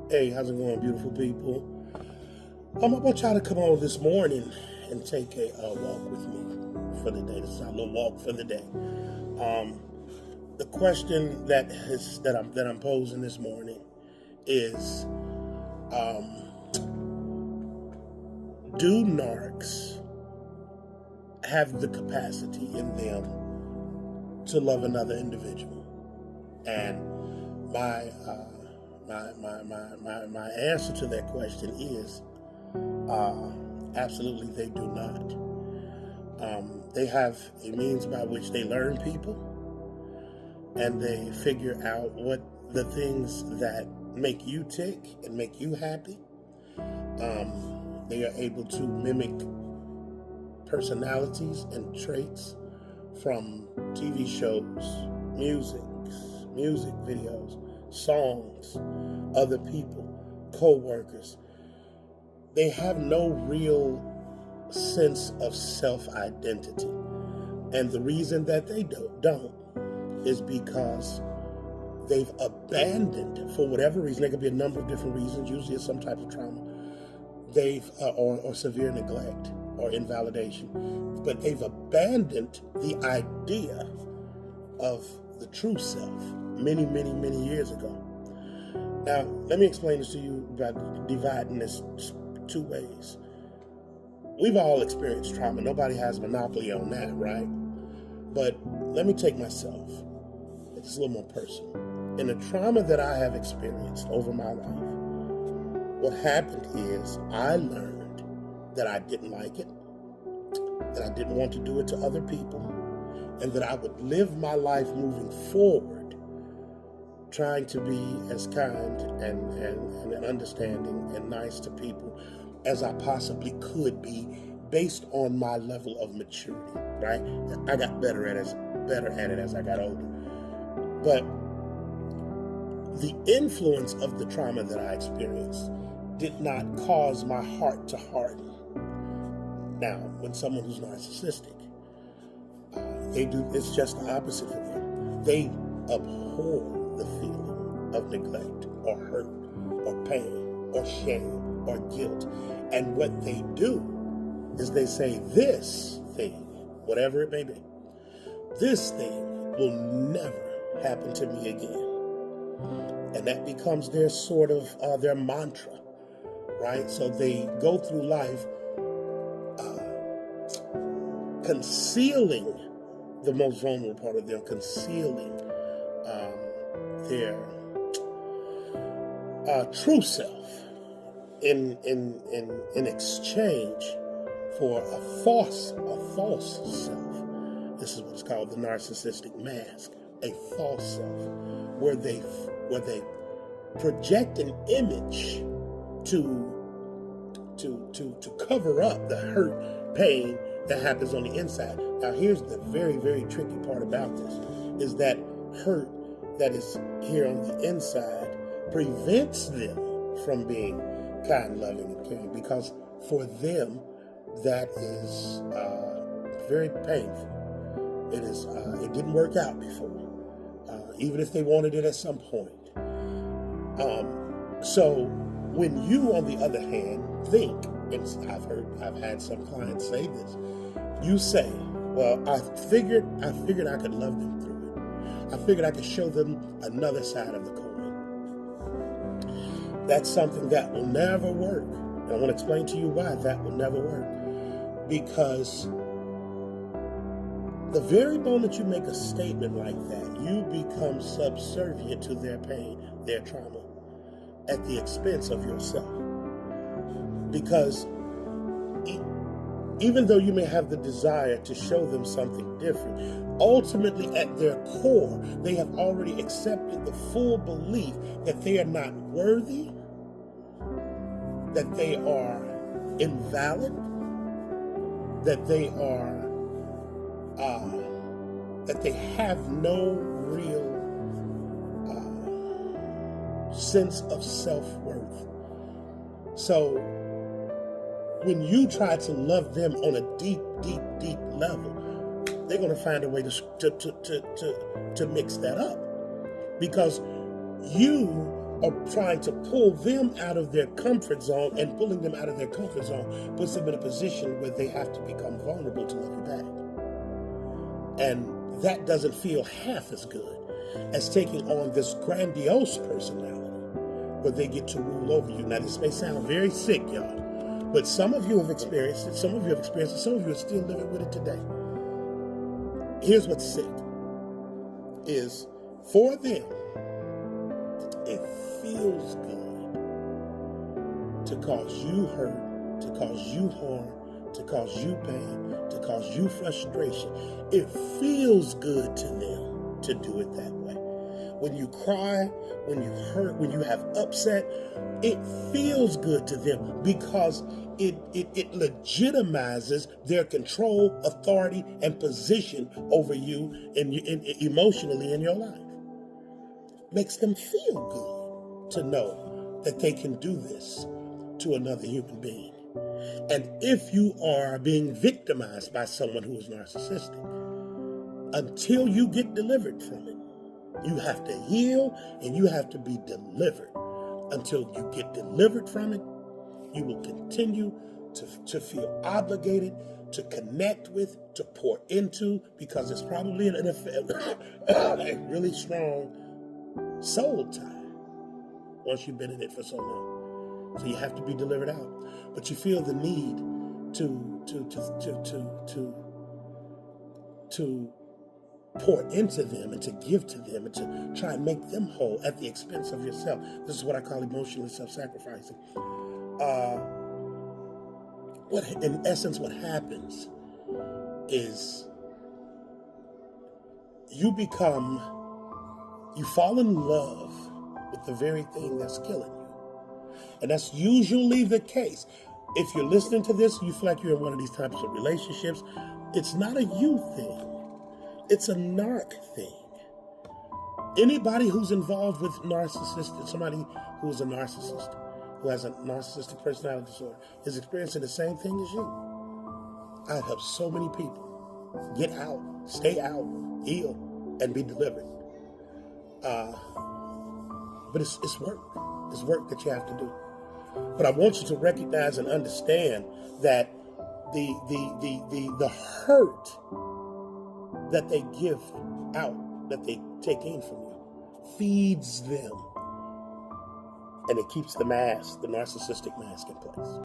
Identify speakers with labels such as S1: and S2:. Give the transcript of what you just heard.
S1: Hey, how's it going, beautiful people? I want y'all to come on this morning and take a walk with me for the day. This is our little walk for the day. The question that I'm posing this morning is, do narcs have the capacity in them to love another individual? And my answer to that question is absolutely they do not. They have a means by which they learn people, and they figure out what the things that make you tick and make you happy. They are able to mimic personalities and traits from TV shows, music videos, songs, other people, co-workers. They have no real sense of self-identity. And the reason that they don't is because they've abandoned, for whatever reason, there could be a number of different reasons, usually it's some type of trauma, or severe neglect or invalidation, but they've abandoned the idea of the true self many years ago. Now, let me explain this to you by dividing this two ways. We've all experienced trauma. Nobody has a monopoly on that, right? But let me take myself. It's a little more personal. In the trauma that I have experienced over my life, what happened is I learned that I didn't like it, that I didn't want to do it to other people, and that I would live my life moving forward trying to be as kind and understanding and nice to people as I possibly could be based on my level of maturity, right? I got better at it as I got older. But the influence of the trauma that I experienced did not cause my heart to harden. Now, when someone who's narcissistic, it's just the opposite for them. They abhor the feeling of neglect or hurt or pain or shame or guilt. And what they do is they say, this thing, whatever it may be, this thing will never happen to me again. And that becomes their sort of, their mantra, right? So they go through life concealing the most vulnerable part of them, concealing their true self in exchange for a false self. This is what's called the narcissistic mask, a false self, where they project an image to cover up the hurt, pain that happens on the inside. Now, here's the very tricky part about this, is that hurt that is here on the inside prevents them from being kind, loving, and caring, because for them, that is very painful. It is. It didn't work out before, even if they wanted it at some point. So when you, on the other hand, think, and I've had some clients say this, you say, well, I figured I could love them through it. I figured I could show them another side of the coin. That's something that will never work. And I want to explain to you why that will never work. Because the very moment you make a statement like that, you become subservient to their pain, their trauma, at the expense of yourself. Because even though you may have the desire to show them something different, ultimately at their core, they have already accepted the full belief that they are not worthy, that they are invalid, that they are, that they have no real sense of self-worth. So when you try to love them on a deep level, they're going to find a way to mix that up, because you or trying to pull them out of their comfort zone, and pulling them out of their comfort zone puts them in a position where they have to become vulnerable to love you back. And that doesn't feel half as good as taking on this grandiose personality where they get to rule over you. Now, this may sound very sick, y'all, but some of you have experienced it, some of you have experienced it, some of you are still living with it today. Here's what's sick, is for them, it feels good to cause you hurt, to cause you harm, to cause you pain, to cause you frustration. It feels good to them to do it that way. When you cry, when you hurt, when you have upset, it feels good to them because it legitimizes their control, authority, and position over you emotionally in your life. Makes them feel good to know that they can do this to another human being. And if you are being victimized by someone who is narcissistic, until you get delivered from it, you have to heal and you have to be delivered. Until you get delivered from it, you will continue to feel obligated, to connect with, to pour into, because it's probably a really strong soul tie once you've been in it for so long. So you have to be delivered out. But you feel the need to pour into them and to give to them and to try and make them whole at the expense of yourself. This is what I call emotionally self-sacrificing. In essence, what happens is you fall in love with the very thing that's killing you. And that's usually the case. If you're listening to this, you feel like you're in one of these types of relationships, it's not a you thing. It's a narc thing. Anybody who's involved with narcissist, somebody who is a narcissist, who has a narcissistic personality disorder, is experiencing the same thing as you. I've helped so many people get out, stay out, heal, and be delivered. But it's work. It's work that you have to do. But I want you to recognize and understand that the hurt that they give out, that they take in from you, feeds them. And it keeps the narcissistic mask in place.